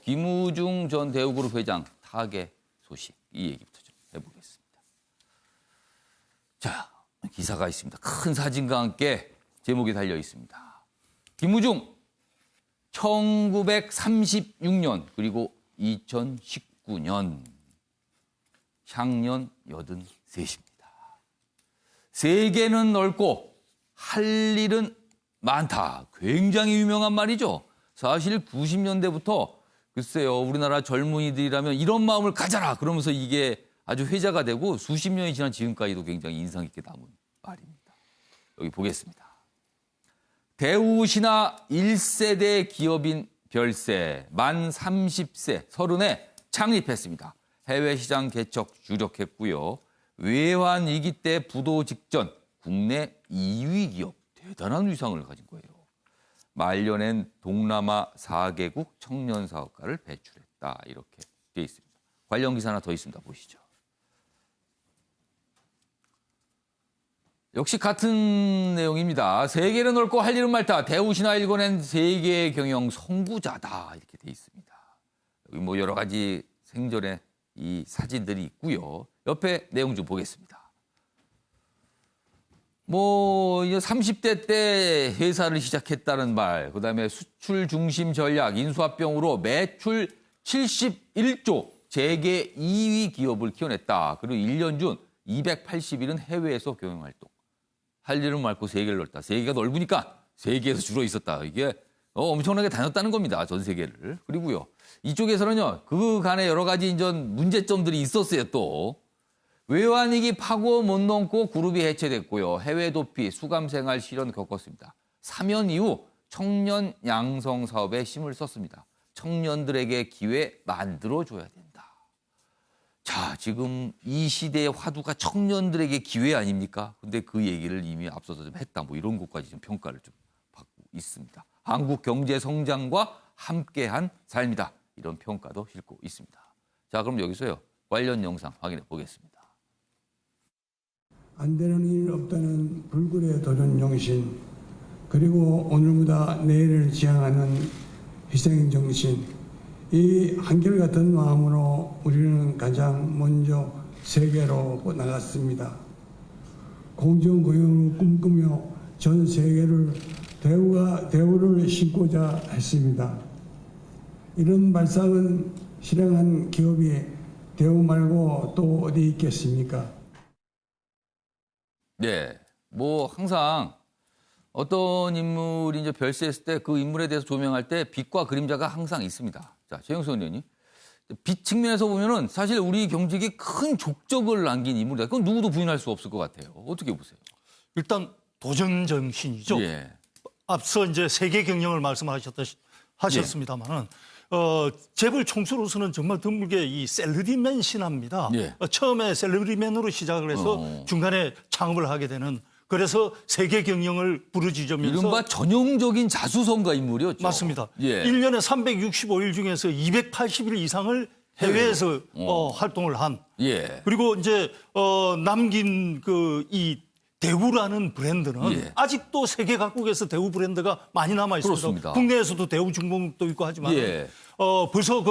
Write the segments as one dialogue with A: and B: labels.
A: 김우중 전 대우그룹 회장 타계 소식, 이 얘기부터 좀 해보겠습니다. 자, 기사가 있습니다. 큰 사진과 함께 제목이 달려 있습니다. 김우중 1936년 그리고 2019년 향년 83입니다. 세계는 넓고 할 일은 많다. 굉장히 유명한 말이죠. 사실 90년대부터 글쎄요, 우리나라 젊은이들이라면 이런 마음을 가져라 그러면서 이게 아주 회자가 되고 수십 년이 지난 지금까지도 굉장히 인상 깊게 남은 말입니다. 여기 보겠습니다. 대우신화 1세대 기업인 별세 만 30세 30에 창립했습니다. 해외 시장 개척 주력했고요. 외환 위기 때 부도 직전 국내 2위 기업, 대단한 위상을 가진 거예요. 말년엔 동남아 4개국 청년 사업가를 배출했다. 이렇게 돼 있습니다. 관련 기사 하나 더 있습니다. 보시죠. 역시 같은 내용입니다. 세계는 넓고 할 일은 많다. 대우신화 일궈낸 세계 경영 선구자다. 이렇게 돼 있습니다. 여기 뭐 여러 가지 생전의 이 사진들이 있고요. 옆에 내용 좀 보겠습니다. 뭐 이제 30대 때 회사를 시작했다는 말, 그다음에 수출 중심 전략, 인수합병으로 매출 71조, 재계 2위 기업을 키워냈다. 그리고 1년 중 280일은 해외에서 경영 활동. 할 일은 많고 세계를 넓다. 세계가 넓으니까 세계에서 주로 있었다. 이게 엄청나게 다녔다는 겁니다. 전 세계를. 그리고요. 이쪽에서는요. 그간에 여러 가지 인전 문제점들이 있었어요. 또. 외환위기 파고 못 넘고 그룹이 해체됐고요. 해외 도피, 수감생활 실현 겪었습니다. 사면 이후 청년 양성 사업에 힘을 썼습니다. 청년들에게 기회 만들어줘야 된다. 자, 지금 이 시대의 화두가 청년들에게 기회 아닙니까? 근데 그 얘기를 이미 앞서서 좀 했다. 뭐 이런 것까지 좀 평가를 좀 받고 있습니다. 한국 경제 성장과 함께한 삶이다. 이런 평가도 싣고 있습니다. 자, 그럼 여기서요. 관련 영상 확인해 보겠습니다.
B: 안 되는 일 없다는 불굴의 도전 정신, 그리고 오늘보다 내일을 지향하는 희생 정신, 이 한결같은 마음으로 우리는 가장 먼저 세계로 나갔습니다. 공정고용을 꿈꾸며 전 세계를 대우를 신고자 했습니다. 이런 발상은 실행한 기업이 대우 말고 또 어디 있겠습니까?
A: 네, 뭐 항상 어떤 인물이 이제 별세했을 때 그 인물에 대해서 조명할 때 빛과 그림자가 항상 있습니다. 자, 최영수 의원님, 빛 측면에서 보면은 사실 우리 경제에 큰 족적을 남긴 인물이다. 그건 누구도 부인할 수 없을 것 같아요. 어떻게 보세요?
C: 일단 도전 정신이죠.
A: 예.
C: 앞서 이제 세계 경영을 하셨습니다만은 재벌 총수로서는 정말 드물게 이 셀러리맨 신화입니다.
A: 예.
C: 처음에 셀러리맨으로 시작을 해서 중간에 창업을 하게 되는, 그래서 세계 경영을 부르짖으면서
A: 이른바 전형적인 자수성가 인물이었죠.
C: 맞습니다.
A: 예.
C: 1년에 365일 중에서 280일 이상을 해외에서 활동을 한.
A: 예.
C: 그리고 이제 남긴 이 대우라는 브랜드는
A: 예.
C: 아직도 세계 각국에서 대우 브랜드가 많이 남아 있습니다.
A: 그렇습니다.
C: 국내에서도 대우 중공도 있고 하지만
A: 예.
C: 벌써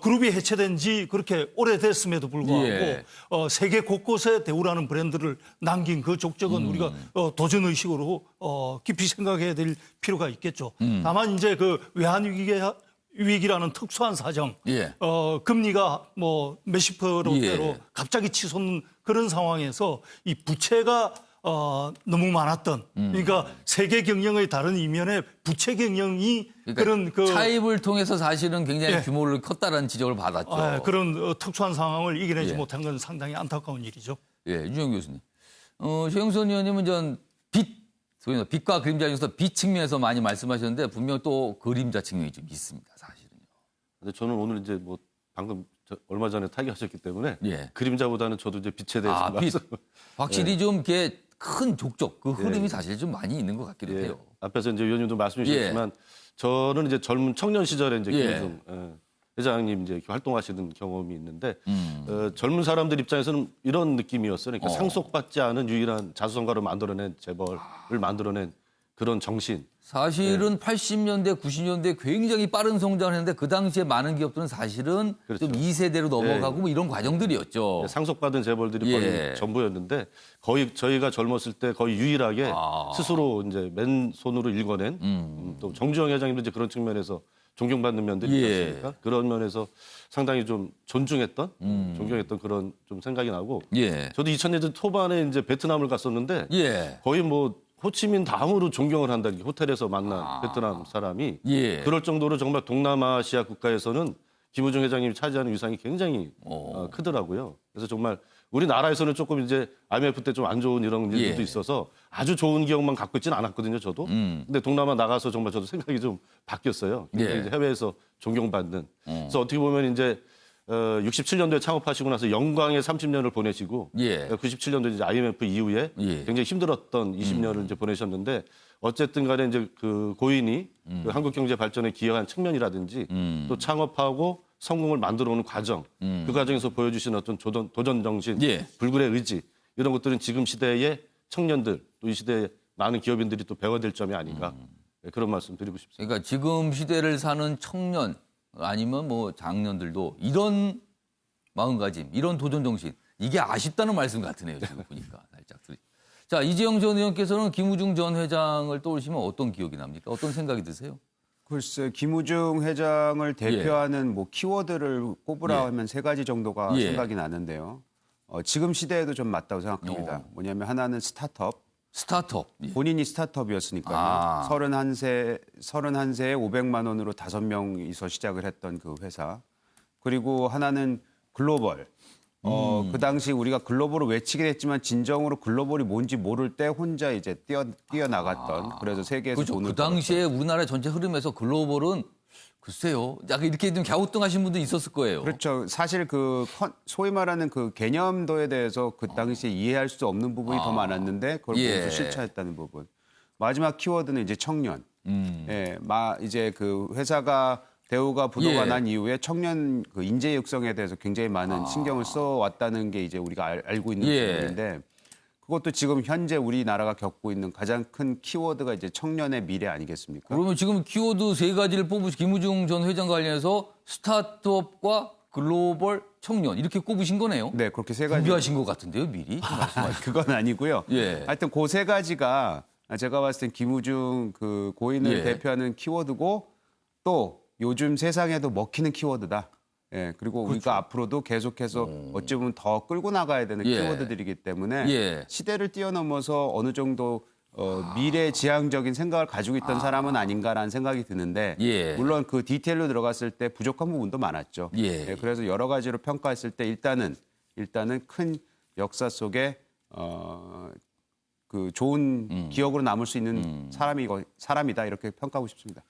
C: 그룹이 해체된 지 그렇게 오래됐음에도 불구하고
A: 예.
C: 세계 곳곳에 대우라는 브랜드를 남긴 그 족적은 우리가 도전 의식으로 깊이 생각해야 될 필요가 있겠죠. 다만 이제 그 외환위기라는 특수한 사정,
A: 예.
C: 금리가 뭐 몇십 %대로
A: 예.
C: 갑자기 치솟는 그런 상황에서 이 부채가 너무 많았던, 그러니까 세계 경영의 다른 이면에 부채 경영이
A: 그러니까
C: 그런
A: 차입을 통해서 사실은 굉장히
C: 예.
A: 규모를 컸다라는 지적을 받았죠.
C: 그런 특수한 상황을 이겨내지
A: 예.
C: 못한 건 상당히 안타까운 일이죠.
A: 예, 윤영 교수님. 최영선 의원님은 전 소위 말해서 빛과 그림자 중에서 빛 측면에서 많이 말씀하셨는데 분명 또 그림자 측면이 좀 있습니다, 사실은요.
D: 근데 저는 오늘 이제 뭐 방금 얼마 전에 타기하셨기 때문에
A: 예.
D: 그림자보다는 저도 이제 빛에 대해서
A: 빛. 확실히
D: 예.
A: 좀 이렇게 큰 족적, 그 흐름이
D: 예.
A: 사실 좀 많이 있는 것 같기도
D: 예.
A: 해요.
D: 앞에서 이제 의원님도 말씀해 주셨지만 저는 이제 젊은 청년 시절에 이제
A: 예.
D: 김우중 회장님 이제 활동하시는 경험이 있는데 젊은 사람들 입장에서는 이런 느낌이었어요. 그러니까 상속받지 않은 유일한 자수성가로 만들어낸 재벌을 만들어낸 그런 정신.
A: 사실은 80년대, 90년대 굉장히 빠른 성장을 했는데 그 당시에 많은 기업들은 사실은
D: 그렇죠.
A: 좀 2세대로 넘어가고 뭐 이런 과정들이었죠.
D: 상속받은 재벌들이
A: 예.
D: 거의 전부였는데 거의 저희가 젊었을 때 거의 유일하게 스스로 이제 맨손으로 읽어낸 또 정주영 회장님도 이제 그런 측면에서 존경받는 면들이 있지
A: 예.
D: 않습니까? 그런 면에서 상당히 좀 존중했던, 존경했던 그런 좀 생각이 나고
A: 예.
D: 저도 2000년대 초반에 이제 베트남을 갔었는데
A: 예.
D: 거의 뭐 호치민 다음으로 존경을 한다는 게 호텔에서 만난 베트남 사람이
A: 예.
D: 그럴 정도로 정말 동남아시아 국가에서는 김우중 회장님이 차지하는 위상이 굉장히 크더라고요. 그래서 정말 우리나라에서는 조금 이제 IMF 때 좀 안 좋은 이런 일들도
A: 예.
D: 있어서 아주 좋은 기억만 갖고 있지는 않았거든요, 저도. 근데 동남아 나가서 정말 저도 생각이 좀 바뀌었어요. 굉장히
A: 예.
D: 이제 해외에서 존경받는. 그래서 어떻게 보면 이제 67년도에 창업하시고 나서 영광의 30년을 보내시고
A: 예.
D: 97년도 이제 IMF 이후에
A: 예.
D: 굉장히 힘들었던 20년을 이제 보내셨는데 어쨌든 간에 이제 그 고인이 그 한국 경제 발전에 기여한 측면이라든지 또 창업하고 성공을 만들어 오는 과정 그 과정에서 보여주신 어떤 도전 정신,
A: 예.
D: 불굴의 의지 이런 것들은 지금 시대의 청년들 또 이 시대의 많은 기업인들이 또 배워야 될 점이 아닌가 네, 그런 말씀 드리고 싶습니다.
A: 그러니까 지금 시대를 사는 청년 아니면 뭐 장년들도 이런 마음가짐, 이런 도전 정신 이게 아쉽다는 말씀 같으네요. 지금 보니까 살짝. 자, 이재용 전 의원께서는 김우중 전 회장을 떠올리시면 어떤 기억이 납니까? 어떤 생각이 드세요?
E: 글쎄, 김우중 회장을 대표하는 뭐 키워드를 꼽으라
A: 예.
E: 하면 세 가지 정도가
A: 예.
E: 생각이 나는데요. 지금 시대에도 좀 맞다고 생각합니다. 뭐냐면 하나는 스타트업.
A: 스타트업. 예.
E: 본인이 스타트업이었으니까요.
A: 아.
E: 31세에 500만 원으로 5명이서 시작을 했던 그 회사. 그리고 하나는 글로벌. 그 당시 우리가 글로벌을 외치긴 했지만 진정으로 글로벌이 뭔지 모를 때 혼자 이제 뛰어나갔던 그래서 세계에서
A: 그렇죠.
E: 돈을
A: 그 당시에 우리나라 전체 흐름에서 글로벌은 글쎄요. 약간 이렇게 좀 갸우뚱하신 분도 있었을 거예요.
E: 그렇죠. 사실 소위 말하는 그 개념도에 대해서 그 당시에 이해할 수 없는 부분이 더 많았는데 그걸
A: 예.
E: 보면서 실천했다는 부분. 마지막 키워드는 이제 청년. 예, 이제 그 회사가 대우가 부도가
A: 예.
E: 난 이후에 청년 그 인재 육성에 대해서 굉장히 많은 신경을 써왔다는 게 이제 우리가 알고 있는
A: 예.
E: 부분인데 그것도 지금 현재 우리나라가 겪고 있는 가장 큰 키워드가 이제 청년의 미래 아니겠습니까?
A: 그러면 지금 키워드 세 가지를 뽑으신 김우중 전 회장 관련해서 스타트업과 글로벌 청년 이렇게 꼽으신 거네요.
E: 네, 그렇게 세 가지.
A: 준비하신 것 같은데요, 미리.
E: 그건 아니고요.
A: 예.
E: 하여튼 그 세 가지가 제가 봤을 땐 김우중 그 고인을
A: 예.
E: 대표하는 키워드고 또 요즘 세상에도 먹히는 키워드다. 예, 그리고 우리가 앞으로도 계속해서 어찌 보면 더 끌고 나가야 되는
A: 예.
E: 키워드들이기 때문에
A: 예.
E: 시대를 뛰어넘어서 어느 정도 미래지향적인 생각을 가지고 있던 사람은 아닌가라는 생각이 드는데
A: 예.
E: 물론 그 디테일로 들어갔을 때 부족한 부분도 많았죠.
A: 예.
E: 그래서 여러 가지로 평가했을 때 일단은 큰 역사 속에 그 좋은 기억으로 남을 수 있는 사람이다 이렇게 평가하고 싶습니다.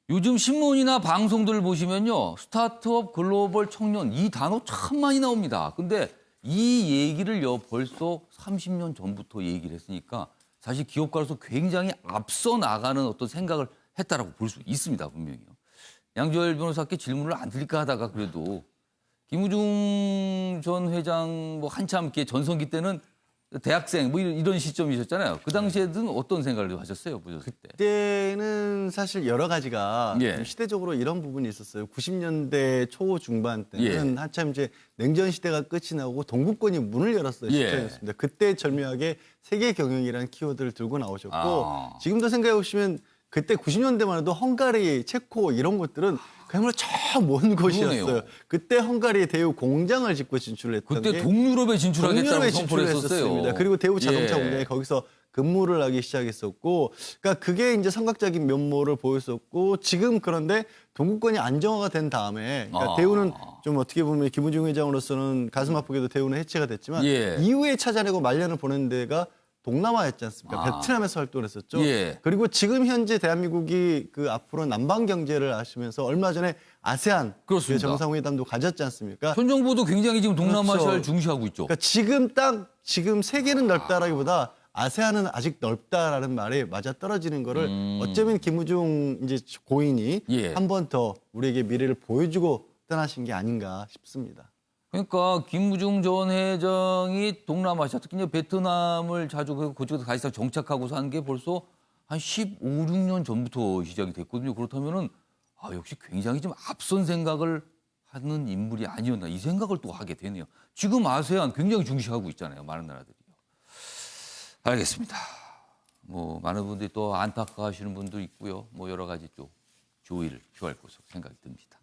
A: 요즘 신문이나 방송들을 보시면요. 스타트업, 글로벌, 청년 이 단어 참 많이 나옵니다. 근데 이 얘기를요. 벌써 30년 전부터 얘기를 했으니까 사실 기업가로서 굉장히 앞서 나가는 어떤 생각을 했다라고 볼 수 있습니다. 분명히요. 양지열 변호사께 질문을 안 드릴까 하다가 그래도 김우중 전 회장 뭐 한참 이렇게 전성기 때는 대학생 뭐 이런 시점이셨잖아요. 그 당시에는 어떤 생각을 하셨어요? 보셨을 때.
F: 그때는 사실 여러 가지가
A: 예.
F: 좀 시대적으로 이런 부분이 있었어요. 90년대 초 중반 때는
A: 예.
F: 한참 이제 냉전 시대가 끝이 나고 동구권이 문을 열었어요.
A: 예.
F: 시점이었습니다. 그때 절묘하게 세계 경영이라는 키워드를 들고 나오셨고
A: 아.
F: 지금도 생각해 보시면 그때 90년대만 해도 헝가리, 체코 이런 곳들은 그야말로 저 먼 곳이었어요.
A: 그러네요.
F: 그때 헝가리에 대우 공장을 짓고 진출을 했던
A: 그때
F: 게
A: 동유럽에 진출하겠다고
F: 동유럽에
A: 선포를
F: 진출했었습니다.
A: 했었어요.
F: 그리고 대우 자동차
A: 예.
F: 공장이 거기서 근무를 하기 시작했었고, 그러니까 그게 이제 삼각적인 면모를 보였었고, 지금 그런데 동구권이 안정화가 된 다음에, 그러니까 대우는 좀 어떻게 보면 김우중 회장으로서는 가슴 아프게도 대우는 해체가 됐지만
A: 예.
F: 이후에 찾아내고 말년을 보낸 데가 동남아였지 않습니까? 베트남에서 활동했었죠.
A: 예.
F: 그리고 지금 현재 대한민국이 그 앞으로 남방 경제를 하시면서 얼마 전에 아세안
A: 그렇습니다.
F: 정상회담도 가졌지 않습니까?
A: 현 정부도 굉장히 지금 동남아시아를
F: 그렇죠.
A: 중시하고 있죠.
F: 그러니까 지금 세계는 넓다라기보다 아세안은 아직 넓다라는 말에 맞아 떨어지는 거를 어쩌면 김우중 이제 고인이
A: 예.
F: 한 번 더 우리에게 미래를 보여주고 떠나신 게 아닌가 싶습니다.
A: 그러니까 김무중 전 회장이 동남아시아 특히 이제 베트남을 자주 그쪽에서 사실상 정착하고 산 게 벌써 한 15, 16년 전부터 시작이 됐거든요. 그렇다면은 역시 굉장히 좀 앞선 생각을 하는 인물이 아니었나 이 생각을 또 하게 되네요. 지금 아세안 굉장히 중시하고 있잖아요. 많은 나라들이요. 알겠습니다. 뭐 많은 분들이 또 안타까워하시는 분도 있고요. 뭐 여러 가지 또 조의를 표할 것으로 생각이 듭니다.